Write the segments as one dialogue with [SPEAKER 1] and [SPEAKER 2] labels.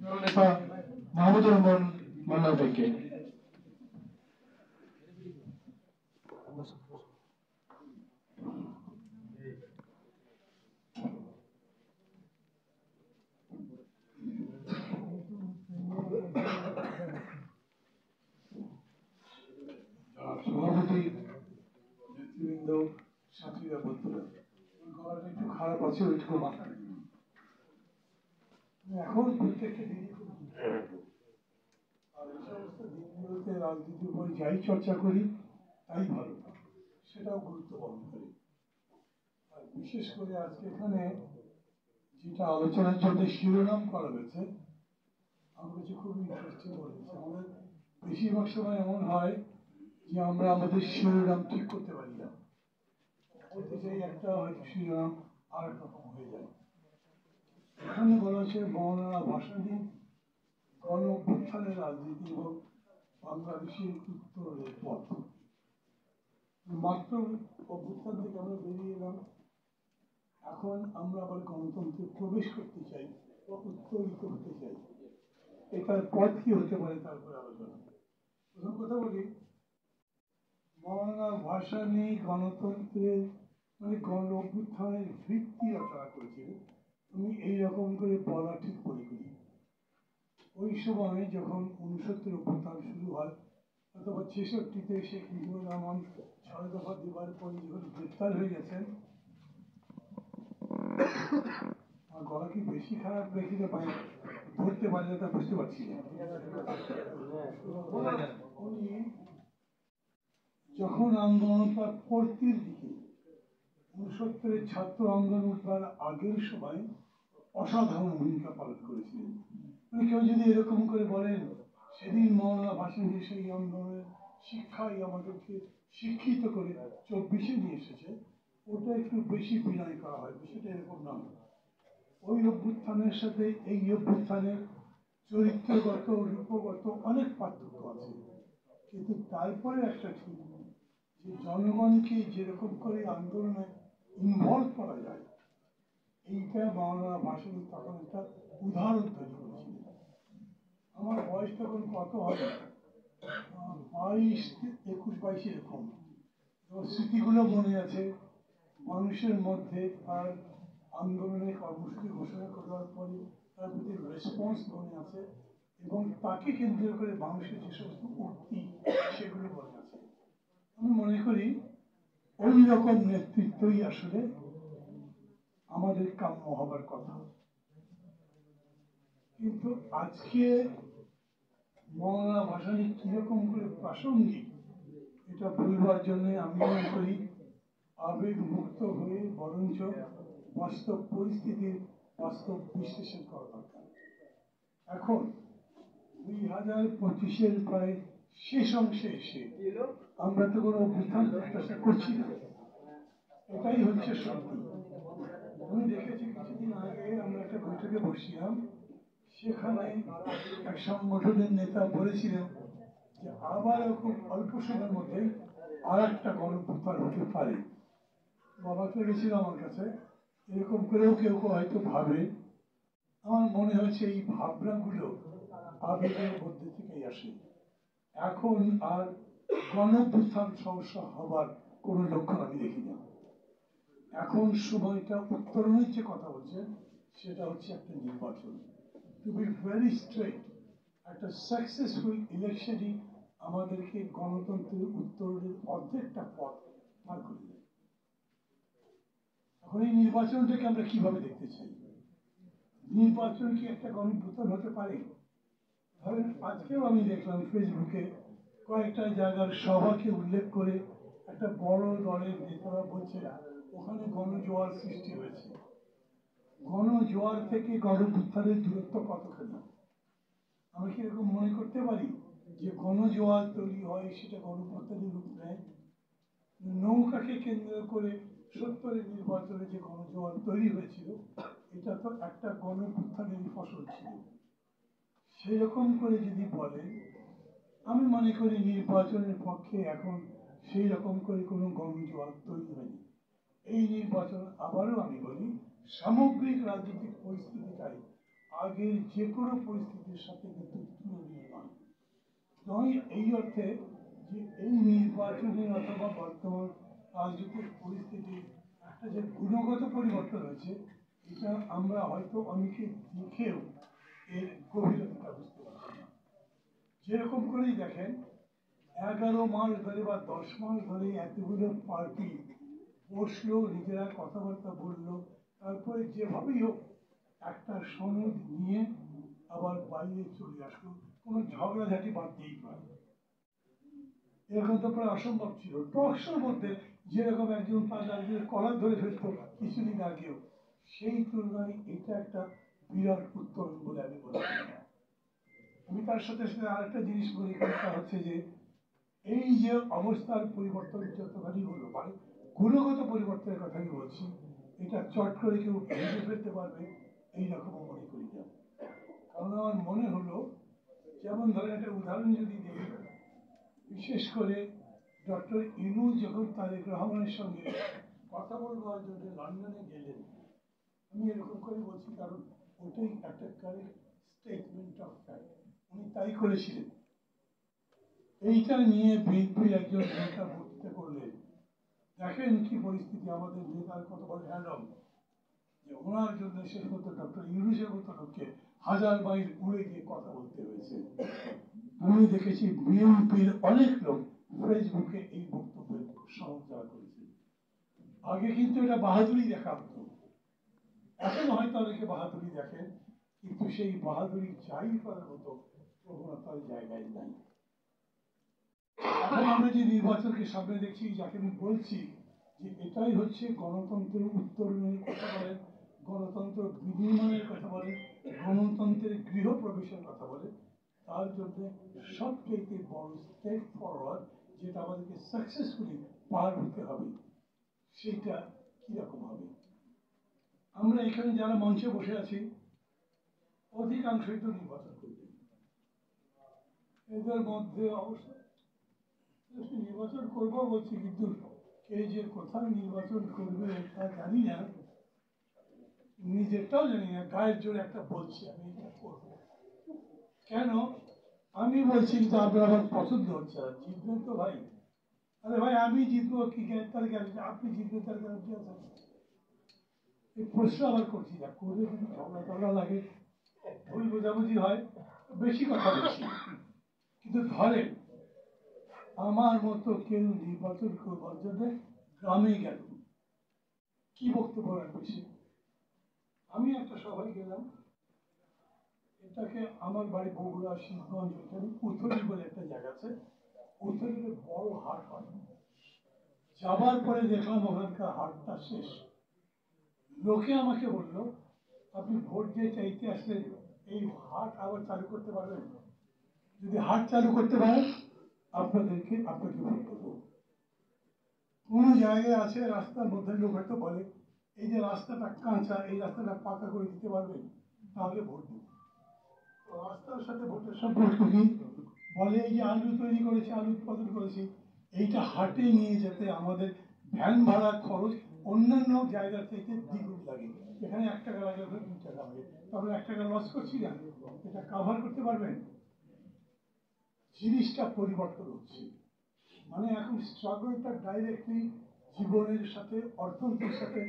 [SPEAKER 1] নেতা মাহমুদুর রহমান মান্না ভাইকে।
[SPEAKER 2] সভাপতি, নেতৃবৃন্দ, সাথীরা, বন্ধুরা, গলাটা একটু খারাপ আছে, ওইটুকু মাথায় এখন প্রত্যেকটা দিনই খুব আর এই সমস্ত দিনগুলোতে রাজনীতির উপর যাই চর্চা করি তাই ভালো, সেটাও গুরুত্ব বহন করে। আর বিশেষ করে আজকে এখানে যেটা আলোচনার জন্য শিরোনাম করা হয়েছে আমার কাছে খুবই ইন্টারেস্টিং মনে হচ্ছে। আমাদের বেশিরভাগ সময় এমন হয় যে আমরা আমাদের শিরোনাম ঠিক করতে পারি না, বলতে চাই একটা, হয়তো শিরোনাম আর এক রকম হয়ে যায়। এখানে বলা হচ্ছে মৌলানা ভাসানী গণ অভ্যুত্থানের রাজনীতি এবং বাংলাদেশের উত্তরের পথ। মাত্র অভ্যুত্থান থেকে আমরা বেরিয়ে এলাম, এখন আমরা আবার গণতন্ত্রে প্রবেশ করতে চাই বা উত্তরিত হতে চাই। এটার পথ কি হতে পারে তারপরে আলোচনা। প্রথম কথা বলি, মৌলানা ভাসানী গণতন্ত্রের মানে গণ অভ্যুত্থানের ভিত্তি রচনা করেছিলেন। আমি এইরকম করে বলা ঠিক মনে করি। ওই সময় যখন 69 অভ্যুত্থান শুরু হয় অথবা 66-তে শেখ মুজিবুর রহমান 6 দফা দেওয়ার পরে যখন গ্রেপ্তার হয়ে গেছেন, আর গলা কি বেশি খারাপ রেখে ধরতে পারলে তা বুঝতে পারছি না। উনি যখন আন্দোলনটা পড়তির দিকে 69-এর ছাত্র আন্দোলন উঠবার আগের সময় অসাধারণ ভূমিকা পালন করেছিলেন। কেউ যদি এরকম করে বলেন সেদিন মৌলানা ভাসানী সেই আন্দোলনের শিক্ষাই আমাদেরকে শিক্ষিত করে 24-এ নিয়ে এসেছে, ওটা একটু বেশি বিনয় করা হয়, বিষয়টা এরকম নয়। ওই অভ্যুত্থানের সাথে এই অভ্যুত্থানের চরিত্রগত রূপগত অনেক পার্থক্য আছে, কিন্তু তারপরে একটা ঠিক যে জনগণকে যেরকম করে আন্দোলনে ইনভলভ করা যায়, এইটা মৌলানা ভাসানী তখন একটা উদাহরণ তৈরি করেছিলেন। আমার বয়স তখন কত হবে, 22 এরকম। স্মৃতিগুলো মনে আছে মানুষের মধ্যে, আর আন্দোলনের কর্মসূচি ঘোষণা করার পরে তার প্রতি রেসপন্স মনে আছে, এবং তাকে কেন্দ্র করে মানুষের যে সমস্ত উক্তি সেগুলো মনে আছে। আমি মনে করি ওই রকম নেতৃত্বই আসলে আমাদের কাম্য হবার কথা। কিন্তু আজকে মৌলানা ভাসানী কিরকম করে প্রাসঙ্গিক এটা বলবার জন্য আমি মনে করি আবেগ মুক্ত হয়ে বরঞ্চ বাস্তব পরিস্থিতির বাস্তব বিশ্লেষণ করা দরকার। এখন 2025-এর প্রায় শেষ অংশে এসে আমরা তো কোনো অভ্যুত্থান প্রত্যাশা করছি না, এটাই হচ্ছে সত্যি। আমি দেখেছি কিছুদিন আগে আমরা একটা বৈঠকে বসছিলাম, সেখানে এক সংগঠনের নেতা বলেছিলেন যে আবার খুব অল্প সময়ের মধ্যেই আর একটা গণঅভ্যুত্থান হতে পারে। বাবা লেগেছিল আমার কাছে, এরকম করেও কেউ হয়তো ভাবে। আমার মনে হচ্ছে এই ভাবনাগুলো আবেগের মধ্যে থেকেই আসে। এখন আর গণঅভ্যুত্থান সমস্যা হবার কোন লক্ষণ আমি দেখি না। এখন সময়টা উত্তরণের যে কথা বলছে সেটা হচ্ছে একটা নির্বাচন। টু বি ভেরি স্ট্রেট, একটা সাকসেসফুল ইলেকশনই আমাদেরকে গণতন্ত্রের উত্তরণের অর্ধেকটা পথ পার করে দেয়। এখন এই নির্বাচনটাকে আমরা কিভাবে দেখতে চাই? নির্বাচন কি একটা গণঅভ্যুত্থান হতে পারে? ধরেন আজকেও আমি দেখলাম ফেসবুকে কয়েকটা জায়গার সভাকে উল্লেখ করে একটা বড় দলের নেতারা বলছে ওখানে গণজোয়ার সৃষ্টি হয়েছে। গণজোয়ার থেকে গণঅভ্যুত্থানের দূরত্ব কতখানি? আমরা কি এরকম মনে করতে পারি যে গণজোয়ার তৈরি হয় সেটা গণঅভ্যুত্থানের রূপ নেয়? নৌকাকে কেন্দ্র করে 70-এর নির্বাচনে যে গণজোয়ার তৈরি হয়েছিল এটা তো একটা গণঅভ্যুত্থানেরই ফসল ছিল। সেরকম করে যদি বলেন, আমি মনে করি নির্বাচনের পক্ষে এখন সেই রকম করে কোনো গণজোয়ার তৈরি হয়নি। এই নির্বাচন, আবারও আমি বলি, সামগ্রিক রাজনৈতিক পরিস্থিতিটাই আগের যে কোনো পরিস্থিতির সাথে কিন্তু তুলনীয় নয়। নয় এই অর্থে যে এই নির্বাচনের অথবা বর্তমান রাজনৈতিক পরিস্থিতির একটা যে গুণগত পরিবর্তন হয়েছে, এটা আমরা হয়তো অনেকে দেখেও এর গভীরতা বুঝতে পারছি না। যেরকম করেই দেখেন 11 মাস ধরে বা 10 মাস ধরে এতগুলো পার্টি বসলো, নিজেরা কথাবার্তা বললো, তারপরে যেভাবেই হোক একটা সনদ নিয়ে আবার বাইরে চলে আসলো, কোনো ঝগড়াঝাটি বাদ দিয়েই পারে। এরকম তো প্রায় অসম্ভব ছিল। টকশোর মধ্যে যেরকম একজন তার একজনের কলার ধরে ফেলতো কিছুদিন আগেও, সেই তুলনায় এটা একটা বিরাট উত্তরণ বলে আমি মনে করি। আমি তার সাথে সাথে আরেকটা জিনিস বলি, কথা হচ্ছে যে এই যে অবস্থার পরিবর্তন যতখানি হলো, মানে গুণগত পরিবর্তনের কথা আমি বলছি, এটা চট করে কেউ ভেঙে ফেলতে পারবে এইরকমও মনে করি না। কারণ আমার মনে হলো, যেমন ধরেন একটা উদাহরণ যদি দিই, বিশেষ করে ডক্টর ইনু যখন তারেক রহমানের সঙ্গে কথা বলবার জন্য লন্ডনে গেলেন, আমি এরকম করে বলছি কারণ ওটাই একটা কারেক্ট স্টেটমেন্ট অফ ফ্যাক্ট, উনি তাই করেছিলেন। এইটা নিয়ে বিএনপির একজন নেতা বক্তৃতা করলেন, দেখেন কি পরিস্থিতি, আমাদের নেতার কত বড় হ্যাডম, যে ওনার জন্য শেষ মতো ডক্টর ইউনুসের মতো লোককে 1000 মাইল উড়ে গিয়ে কথা বলতে হয়েছে। আমি দেখেছি বিএনপির অনেক লোক ফেসবুকে এই বক্তব্যের সমালোচনা করেছে। আগে কিন্তু এটা বাহাদুরি দেখা হতো, এখন হয়তো অনেকে বাহাদুরি দেখেন, কিন্তু সেই বাহাদুরি জাহির করার মতো প্রবণতার জায়গায় নাই। এখন আমরা যে নির্বাচনকে সামনে দেখছি, যাকে আমি বলছি যে এটাই হচ্ছে গণতন্ত্রের উত্তরণের কথা বলেন, গণতন্ত্র বিনির্মাণের কথা বলেন, গণতন্ত্রের গৃহপ্রবেশের কথা বলেন, তার জন্য সবচেয়ে বড় স্টেপ ফরওয়ার্ড যেটা আমাদেরকে সাকসেসফুলি পার হতে হবে, সেটা কিরকম হবে। আমরা এখানে যারা মঞ্চে বসে আছি, অধিকাংশই তো নির্বাচন করবে। এদের মধ্যে অবশ্য নির্বাচন করবো বলছি, কিন্তু কে যে কোথায় নির্বাচন করবে তা জানি না, নিজেরটাও জানি না, গায়ের জোরে একটা বলছি আমি এটা করবো। কেন আমি বলছি, কিন্তু আপনার আমার পছন্দ হচ্ছে না, জিতবেন তো ভাই। আরে ভাই আমি জিতবো কি তার গ্যারান্টি, আপনি জিতবেন তার গ্যারান্টি আছে? এই প্রশ্ন আবার করছি না, করে যদি ঝগড়া টগড়া লাগে, ভুল বোঝাবুঝি হয়, বেশি কথা বলছি। কিন্তু ধরেন আমার মতো কেউ নির্বাচন করবার জন্য গ্রামে গেল, কি বক্তব্য রাখবে সে? আমি একটা সভায় গেলাম, এটাকে আমার বাড়ি বগুড়া শিবগঞ্জ, ওইখানে উত্তরী বলে একটা জায়গা আছে, উত্তরীতে বড় হাট হয়। যাবার পরে দেখলাম ওখানকার হাটটা শেষ। লোকে আমাকে বললো, আপনি ভোট দিয়ে চাইতে আসলে এই হাট আবার চালু করতে পারবেন? যদি হাট চালু করতে পারেন আপনাকে ভোট দেবো। কোন জায়গায় আছে রাস্তার মধ্যে লোক হয়তো বলে, এই যে রাস্তাটা কাঁচা, এই রাস্তাটা পাকা করে দিতে পারবেন, তাহলে ভোট দেব। রাস্তার সাথে ভোটের সম্পর্ক কি? বলে এই যে আলু তৈরি করেছে, আলু উৎপাদন করেছি, এইটা হাটে নিয়ে যেতে আমাদের ভ্যান ভাড়া খরচ অন্যান্য জায়গা থেকে দ্বিগুণ লাগে। এখানে 1 টাকা লাগে, 2 টাকা লাগে, তবে 1 টাকা লস করছি না, এটা কাভার করতে পারবেন? জিনিসটা পরিবর্তন হচ্ছে, মানে এখন স্ট্রাগলটা ডাইরেক্টলি জীবনের সাথে, অর্থনীতির সাথে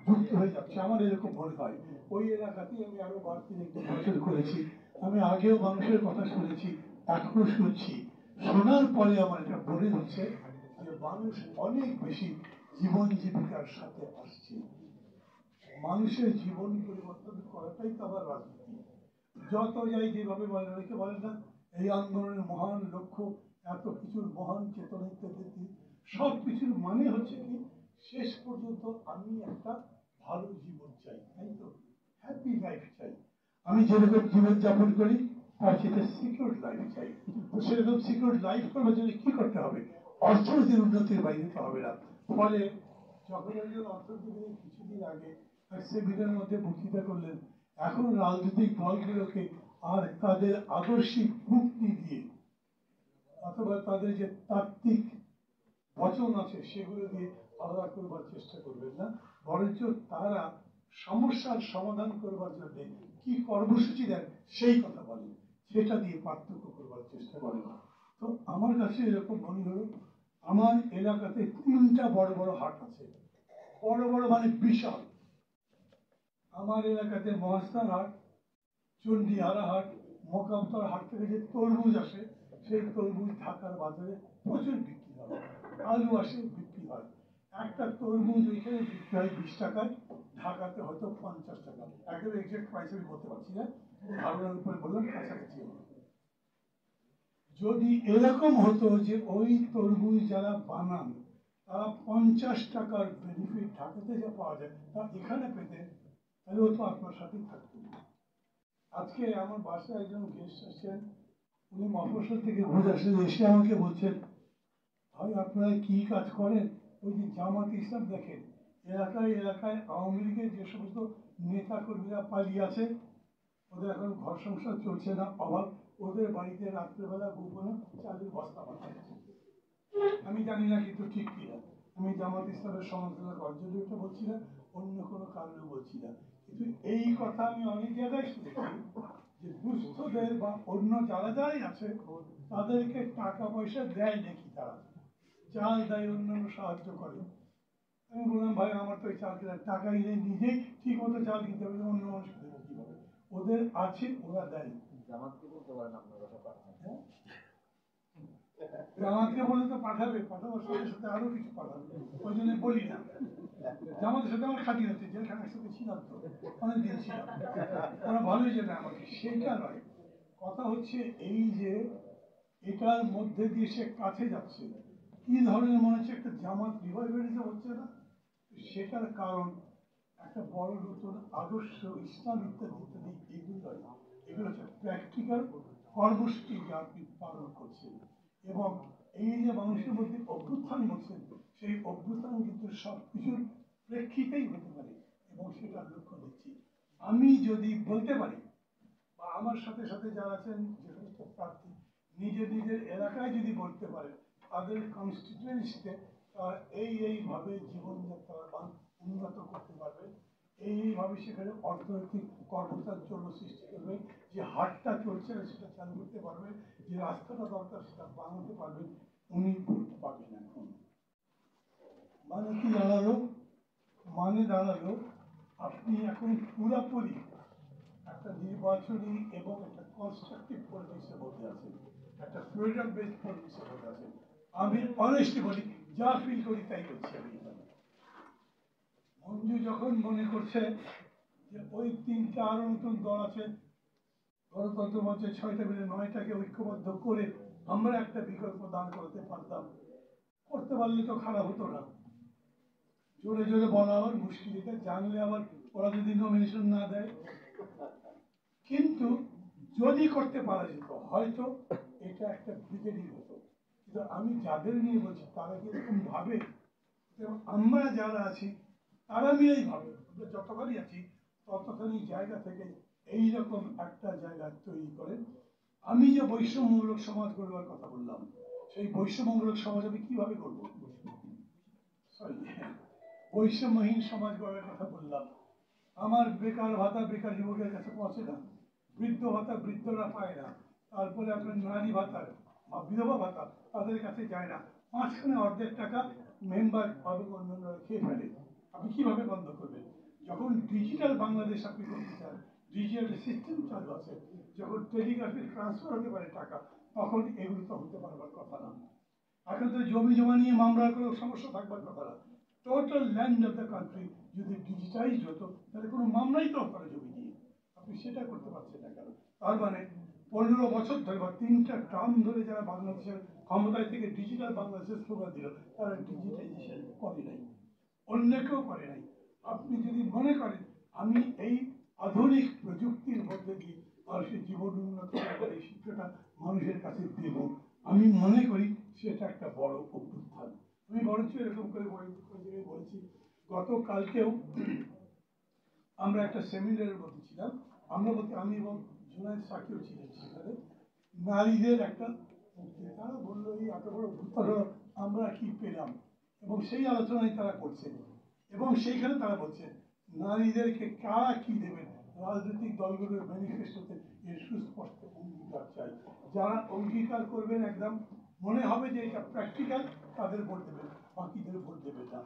[SPEAKER 2] যুক্ত হয়ে যাচ্ছে, আমার এরকম মনে হয়। ওই এলাকাতেই আমি আরো বাড়তি একটু বছর করেছি, আমি আগেও মানুষের কথা শুনেছি, এখনো শুনছি। শোনার পরে আমার এটা মনে হচ্ছে যে মানুষ অনেক বেশি জীবন জীবিকার সাথে আসছে। মানুষের জীবন পরিবর্তন করাটাই তো আবার রাজনীতি। যত যাই যেভাবে বলেন, অনেকে বলেন না এই আন্দোলনের মহান লক্ষ্য, এত কিছুর মহান চেতনা ইত্যাদি, সব কিছুর মানে হচ্ছে কি, শেষ পর্যন্ত আমি একটা ভালো জীবন চাই, তাই তো, হ্যাপি লাইফ চাই। আমি যেরকম জীবন যাপন করি তার সাথে সিকিউর লাইফ চাই। তো সেরকম সিকিউর লাইফ করার জন্য কি করতে হবে? অর্থনীতির উন্নতির বাইরে তো হবে না। ফলে যখন একজন অর্থনীতিবিদ কিছুদিন আগে এক সেমিনারের মধ্যে বক্তৃতা করলেন, এখন রাজনৈতিক দলগুলোকে আর তাদের আদর্শিক মুক্তি দিয়ে অথবা তাদের যে তাত্ত্বিক বচন আছে সেগুলো দিয়ে আলাদা করবার চেষ্টা করবেন না, বরঞ্চ তারা সমস্যার সমাধান করবার জন্য কি কর্মসূচি দেন সেই কথা বলেন, সেটা দিয়ে পার্থক্য করবার চেষ্টা করেন। তো আমার কাছে এরকম মনে হলো, আমার এলাকাতে 3টা বড় বড় হাট আছে, বড় বড় মানে বিশাল। আমার এলাকাতে মহাস্থান হাট, চণ্ডীহারা হাট, মোকামতলা হাট থেকে যে তরমুজ আসে, সেই তরমুজ ঢাকার বাজারে প্রচুর বিক্রি হয়। আলু আসে, বিক্রি হয়। একটা তরমুজ ওইখানে বিক্রি হয় 20 টাকায়, ঢাকাতে হয়তো 50 টাকা। একদম এক্সাক্ট প্রাইস আমি বলতে পারছি না, ধারণার উপরে বললাম, কাছাকাছি হবে। যদি এরকম হতো যে ওই তরমুজ যারা বানান তারা 50 টাকার বেনিফিট ঢাকাতে যা পাওয়া যায় তা এখানে পেতেন, তাহলে ও তো আপনার সাথেই থাকতো। আজকে আমার বাসায় একজন গেস্ট আসছেন, উনি মফস্বল থেকে ঘুরে আসেন, এসে আমাকে বলছেন, ভাই আপনারা কি কাজ করেন? ওই যে জামাত ইসলাম দেখেন, এলাকায় এলাকায় আওয়ামী লীগের যে সমস্ত নেতা কর্মীরা পালিয়ে আছে, ওদের এখন ঘর সংসার চলছে না, অভাব, ওদের বাড়িতে রাত্রেবেলা গোপনে চালের বস্তা পাঠাচ্ছে। আমি জানি না কিন্তু ঠিক কিনা, আমি জামাত ইসলামের সমালোচনা করার জন্য এটা বলছি না, অন্য কোনো কারণে বলছি না, কিন্তু এই কথা আমি অনেক জায়গায় শুনেছি যে দুস্থদের বা অন্য যারা যারাই আছে তাদেরকে টাকা পয়সা দেয় নাকি, তারা চাল দেয়, অন্যান্য সাহায্য করে। আমি বললাম, ভাই আমার তো ওই চাল কেনার টাকাই নেই, নিজেই ঠিক মতো চাল কিনতে হবে, অন্য মানুষকে দেবো কিভাবে? ওদের আছে, ওরা দেয়।
[SPEAKER 3] জামাতকে বলতে পারেন আপনার কথা পাঠান।
[SPEAKER 2] জামাতকে বলে তো পাঠাবে, পাঠাবার সাথে সাথে আরো কিছু পাঠাবে, ওই জন্য বলি না। জামাতের সাথে আমার খাতি হচ্ছে, যেখানে একসাথে ছিলাম তো অনেকদিন ছিলাম, ওরা ভালোই জানে আমাকে, সেটা নয়। কথা হচ্ছে এই যে এটার মধ্যে দিয়ে সে কাছে যাচ্ছে, কি ধরনের মনে হচ্ছে একটা জামাত রিভাইভালিজম হচ্ছে না, সেটার কারণ একটা বড় নতুন আদর্শ, ইসলাম ইত্যাদি ইত্যাদি, এগুলো নয়, এগুলো হচ্ছে প্র্যাকটিক্যাল কর্মসূচি যা আপনি পালন করছেন। এবং এই যে মানুষের মধ্যে অভ্যুত্থান বলছেন, সেই অভ্যুত্থান কিন্তু সব কিছুর প্রেক্ষিতেই হতে পারে, এবং সেটা লক্ষ্য দিচ্ছি। আমি যদি বলতে পারি, বা আমার সাথে সাথে যারা আছেন যে সমস্ত প্রার্থী নিজের নিজের এলাকায় যদি বলতে পারেন তাদের কনস্টিটুয়েন্সিতে এইভাবে জীবনযাত্রা উন্নত করতে পারবে, এইভাবে সেখানে অর্থনৈতিক কর্মচাঞ্চল্য সৃষ্টি করবে, যে হাটটা চলছে সেটা চালু করতে পারবে, যে রাস্তাটা দরকার সেটা বানাতে পারবেন, উনি ভোট পাবেন। এখন মানে কি দাঁড়ালো? মানে দাঁড়ালো আপনি এখন পুরাপুরি একটা নির্বাচনী এবং একটা কনস্ট্রাকটিভ পলিটিক্সের মধ্যে আছে, একটা ফ্রিডম বেসড পলিটিক্সের মধ্যে আছে। আমি অনেস্টলি বলি, যা ফিল করি তাই করছি আমি। মঞ্জু যখন মনে করছে যে ওই 3টা আরো নতুন দল আছে, গণতন্ত্র মঞ্চে 6টা মিলে 9টাকে ঐক্যবদ্ধ করে আমরা একটা বিকল্প দান করতে পারতাম, করতে পারলে তো খারাপ হতো না। জোরে জোরে বলা আবার মুশকিল, এটা জানলে আবার ওরা যদি নমিনেশন না দেয়। কিন্তু যদি করতে পারা যেত হয়তো এটা একটা ব্রিগেডই হতো। কিন্তু আমি যাদের নিয়ে বলছি তারা কি এরকম ভাবে? আমরা যারা আছি তারা মিলেই ভাবে, আমরা যতখানি আছি ততখানি জায়গা থেকে এইরকম একটা জায়গা তৈরি করেন। আমি যে বৈষম্যমূলক সমাজ গড়বার কথা বললাম, সেই বৈষম্যমূলক সমাজ আমি কিভাবে করব? সরি, বৈষম্যহীন সমাজ গড়ার কথা বললাম। আমার বেকার ভাতা বেকার যুবকের কাছে পৌঁছে না, বৃদ্ধ ভাতা বৃদ্ধরা পায় না, তারপরে আপনার নারী ভাতা বা বিধবা ভাতা তাদের কাছে যায় না, মাঝখানে অর্ধেক টাকা মেম্বার এবং অন্যান্যরা খেয়ে ফেলে। আপনি কিভাবে বন্ধ করবেন? যখন ডিজিটাল বাংলাদেশ আপনি করতে চান, ডিজিটাল সিস্টেম চালু আছে, যখন টেলিগ্রাফিক ট্রান্সফার হতে পারে টাকা, তখন এগুলো তো হতে পারবার কথা না। এখন তো জমি জমা নিয়ে মামলার কোনো সমস্যা থাকবার কথা না। Total land of the country যদি ডিজিটাইজ হতো তাহলে কোনো মামলাই তো হতো না জমি নিয়ে। আপনি সেটা করতে পারছেন না কেন? তার মানে 15 বছর ধরে বা 3টা টার্ম ধরে যারা বাংলাদেশের ক্ষমতায় থেকে ডিজিটাল বাংলাদেশের স্লোগান দিল, তারা ডিজিটাইজেশন করে নাই, অন্য কেউ করে নাই। আপনি যদি মনে করেন আমি এই আধুনিক প্রযুক্তির মধ্যে দিয়ে মানুষের জীবন উন্নত করার এই শিক্ষাটা মানুষের কাছে দেব, আমি মনে করি সেটা একটা বড় অভ্যুত্থান। আমি বরঞ্চ এরকম করে বলেছি, গতকালকেও আমরা একটা সেমিনারের মধ্যে ছিলাম, আমরা বলতে আমি এবং জুনায়েদ সাকিও ছিলেন সেখানে, নারীদের একটা মুক্তি। তারা বললো এই এত বড় অভ্যুত্থান হলো, আমরা কি পেলাম, এবং সেই আলোচনায় তারা করছেন। এবং সেইখানে তারা বলছেন নারীদেরকে কারা কি দেবেন, রাজনৈতিক দলগুলোর ম্যানিফেস্টোতে এর সুস্পষ্ট অঙ্গীকার চাই। যারা অঙ্গীকার করবেন একদম মনে হবে যে এটা প্র্যাকটিক্যাল, তাদের ভোট দেবেন, বাকিদের ভোট দেবেন না।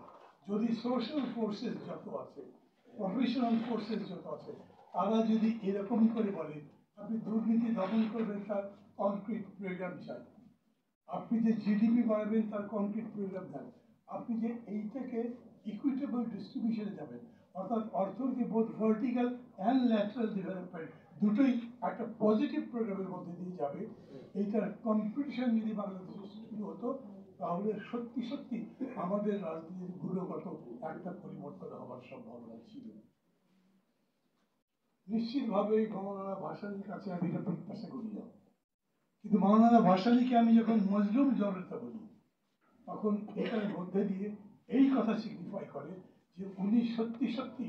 [SPEAKER 2] যদি সোশ্যাল ফোর্সেস যত আছে, প্রফেশনাল ফোর্সেস যত আছে, তারা যদি এরকম করে বলে আপনি দুর্নীতি দমন করবেন, তার কনক্রিট প্রোগ্রাম চাই। আপনি যে জিডিপি বাড়াবেন, তার কনক্রিট প্রোগ্রাম দেন। আপনি যে এইটাকে ইকুইটেবল ডিস্ট্রিবিউশনে যাবেন, অর্থাৎ অর্থনীতি বোধ ভার্টিক্যাল অ্যান্ড ল্যাটারাল ডেভেলপমেন্ট দুটোই একটা পজিটিভ প্রোগ্রামের মধ্যে দিয়ে যাবে, এইটার কম্পিটিশন যদি বাংলাদেশে শুরু হতো, তাহলে সত্যি সত্যি আমাদের রাজনীতির গুণগত একটা পরিবর্তন হওয়ার সম্ভাবনা ছিল। নিশ্চিতভাবে মৌলানা ভাসানীর কাছে আমি এটা প্রত্যাশা করি না, কিন্তু মৌলানা ভাসানীকে আমি যখন মজলুম জনতা বলি, তখন এটার মধ্যে দিয়ে এই কথা সিগনিফাই করে যে উনি সত্যি সত্যি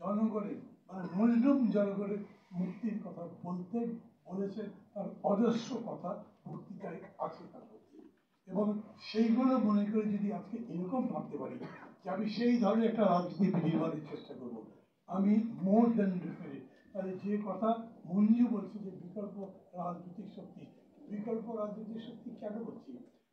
[SPEAKER 2] জনগণের মানে মজলুম জনগণের মুক্তির কথা বলতেন, বলেছেন, তার অজস্র কথা বক্তৃতায় আছে তার মধ্যে। এবং সেইগুলো মনে করে যদি আজকে এরকম ভাবতে পারি যে আমি সেই ধরনের একটা রাজনীতি বিনির্মাণের চেষ্টা করবো, আমি মোর দেন ডিফারেন্ট, তাহলে যে কথা মঞ্জু বলছে যে বিকল্প রাজনৈতিক শক্তি, বিকল্প রাজনৈতিক শক্তি কেন বলছি?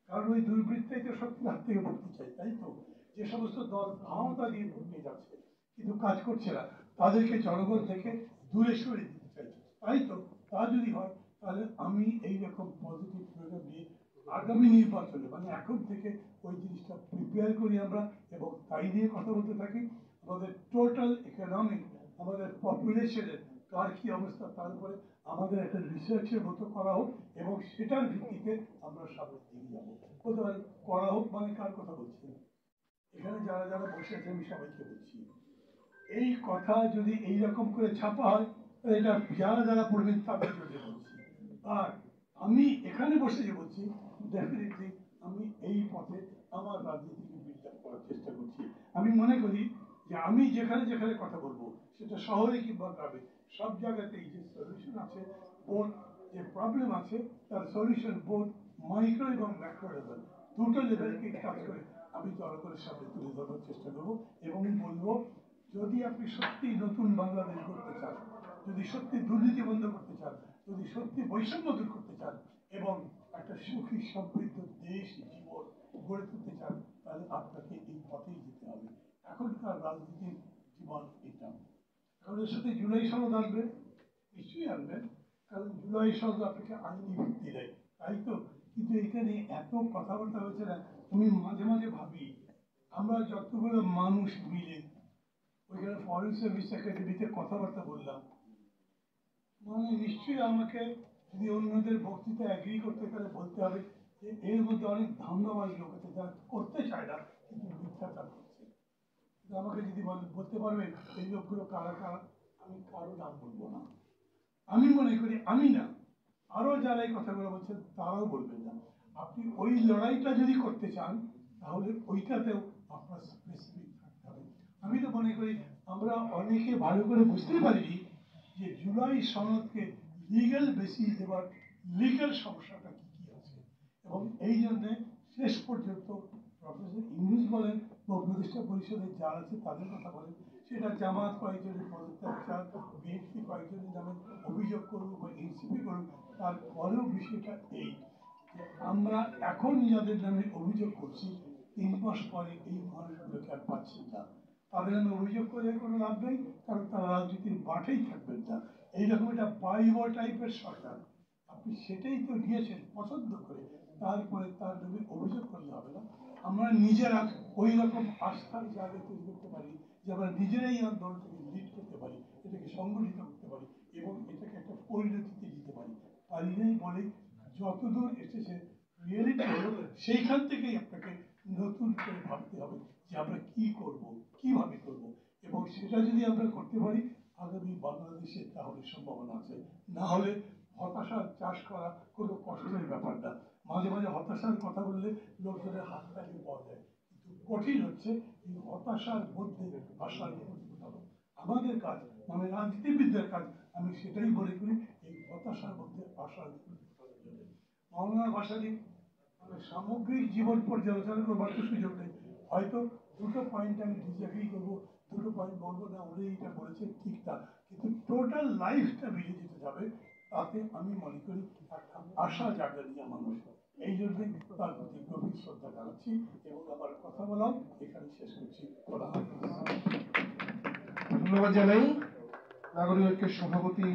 [SPEAKER 2] কারণ ওই দুর্বৃত্তাই তো শক্তির হাত থেকে মুক্তি চাই, তাই তো? যে সমস্ত দল ক্ষমতা দিয়ে ভোট নিয়ে যাচ্ছে কিন্তু কাজ করছে না, তাদেরকে জনগণ থেকে দূরে সরে দিতে চাইছে, তাই তো? তা যদি হয় তাহলে আমি এইরকম পজিটিভ প্রোগ্রাম নিয়ে আগামী নির্বাচনে মানে এখন থেকে ওই জিনিসটা প্রিপেয়ার করি আমরা, এবং তাই নিয়ে কথা বলতে থাকি। আমাদের টোটাল ইকোনমিক, আমাদের পপুলেশনের কার কি অবস্থা, তার উপরে আমাদের একটা রিসার্চের মতো করা হোক, এবং সেটার ভিত্তিতে আমরা সামনের দিকে যাবো। বলতে পারেন করা হোক মানে কার কথা বলছি? এখানে যারা যারা বসে আছে আমি সবাইকে বলছি, এই কথা যদি এইরকম করে ছাপা হয়, এটা যারা যারা পড়বেন তাদের জন্য বলছি। আর আমি এখানে বসে যে বলছি, ডেফিনেটলি আমি এই পথে আমার রাজনীতিকে বিল্ড আপ করার চেষ্টা করছি। আমি মনে করি যে আমি যেখানে যেখানে কথা বলবো, সেটা শহরে কিংবা গ্রামে, সব জায়গাতেই যে সলিউশন আছে, বোধ যে প্রবলেম আছে, তার সলিউশন বোধ মাইক্রো এবং ম্যাক্রো লেভেল, দুটো লেভেলকে কাজ করে আমি জনগণের সামনে তুলে ধরার চেষ্টা করবো। এবং বলবো, যদি আপনি সত্যি নতুন বাংলাদেশ করতে চান, যদি সত্যি দুর্নীতি বন্ধ করতে চান, যদি সত্যি বৈষম্য দূর করতে চান, এবং একটা সুখী সমৃদ্ধ দেশ জীবন গড়ে তুলতে চান, তাহলে আপনাকে এই পথেই যেতে হবে। এখনকার রাজনীতির জীবন এটা। কারণ এর সাথে জুলাই সনদ আনবেন, নিশ্চয়ই আনবেন, কারণ জুলাই সনদ আপনাকে আইনি ভিত্তি দেয়, তাই তো? কিন্তু এখানে এত কথাবার্তা হয়েছে না, আমি মাঝে মাঝে ভাবি আমরা যতগুলো মানুষ মিলে ওইখানে ফরেন সার্ভিস একাডেমিতে কথাবার্তা বললাম, মানে নিশ্চয়ই আমাকে যদি অন্যদের বক্তৃতা এগ্রি করতে গেলে বলতে হবে যে এর মধ্যে অনেক ধান্দাবাজ লোক আছে যারা করতে চায় না কিন্তু মিথ্যাচার করছে। কিন্তু আমাকে যদি বলতে পারবে এই লোকগুলো কারা কারা, আমি কারো নাম বলবো না। আমি মনে করি আমি না, আরো যারা এই কথাগুলো বলছেন তারাও বলবেন না। আপনি ওই লড়াইটা যদি করতে চান, তাহলে ওইটাতেও আপনার স্পেসিফিক থাকতে হবে। আমি তো মনে করি আমরা অনেকে ভালো করে বুঝতে পারিনি যে জুলাই সনদকে লিগ্যাল বেসিস দেওয়ার লিগ্যাল সমস্যাটা কি কি আছে, এবং এই জন্য শেষ পর্যন্ত প্রফেসর ইউনুস বলেন বা উপদেষ্টা পরিষদের যারা আছে তাদের কথা বলেন, সেটা জামাত কয়েকজনের পদত্যাগ চান, বিএনপি কয়েকজনের নামে অভিযোগ করুক বা এনসিপি করুক, তারপরেও বিষয়টা এই যে আমরা এখন যাদের নামে অভিযোগ করছি 3 মাস পরে এই মানুষগুলোকে আর পাচ্ছি না। তাদের নামে অভিযোগ করে কোনো লাভ নেই, কারণ তারা রাজনীতির মাঠেই থাকবেন না। এইরকম একটা বাইবো টাইপের সরকার, আপনি সেটাই তো নিয়েছেন পছন্দ করে, তারপরে তার নামে অভিযোগ করলে হবে না। আমরা নিজেরা ওই রকম আস্থার জায়গা তৈরি করতে পারি যে আমরা নিজেরাই আন্দোলনটাকে লিড করতে পারি, এটাকে সংগঠিত করতে পারি, এবং এটাকে একটা পরিণতিতে দিতে পারি। পারি নাই বলে যতদূর এসেছে রিয়েলিটি হলো সেইখান থেকেই আপনাকে নতুন করে ভাবতে হবে যে আমরা কি করব, কিভাবে করব, এবং সেটা যদি আমরা করতে পারি আগামী বাংলাদেশে তাহলে সম্ভাবনা আছে। না হলে হতাশার চাষ করা কোনো কষ্টের ব্যাপার না। মাঝে মাঝে হতাশার কথা বললে লোকজনের হাত তালি পাওয়া যায়, কিন্তু কঠিন হচ্ছে এই হতাশার মধ্যে আশার উদ্ভাবন। আমাদের কাজ মানে রাজনীতিবিদদের কাজ, আমি সেটাই মনে করি, এই হতাশার মধ্যে আশার উদ্ভাবনের জন্য। মৌলানা ভাসানী মানে সামগ্রিক জীবন পর্যালোচনা করবার তো সুযোগ নেই, হয়তো দুটো পয়েন্ট আমি ডিসএগ্রি করবো, দুটো পয়েন্ট বলবো না উনি এটা বলেছেন ঠিক না, কিন্তু টোটাল লাইফটা বেড়ে যেতে যাবে, তাতে আমি মনে করি একটা আশা জাগানিয়া মানুষ। এই জন্যই তার প্রতি গভীর শ্রদ্ধা জানাচ্ছি এবং আমার কথা বলাম এখানে শেষ করছি। খোদা হাফেজ।
[SPEAKER 1] ধন্যবাদ জানাই নাগরিক ঐক্যের সভাপতি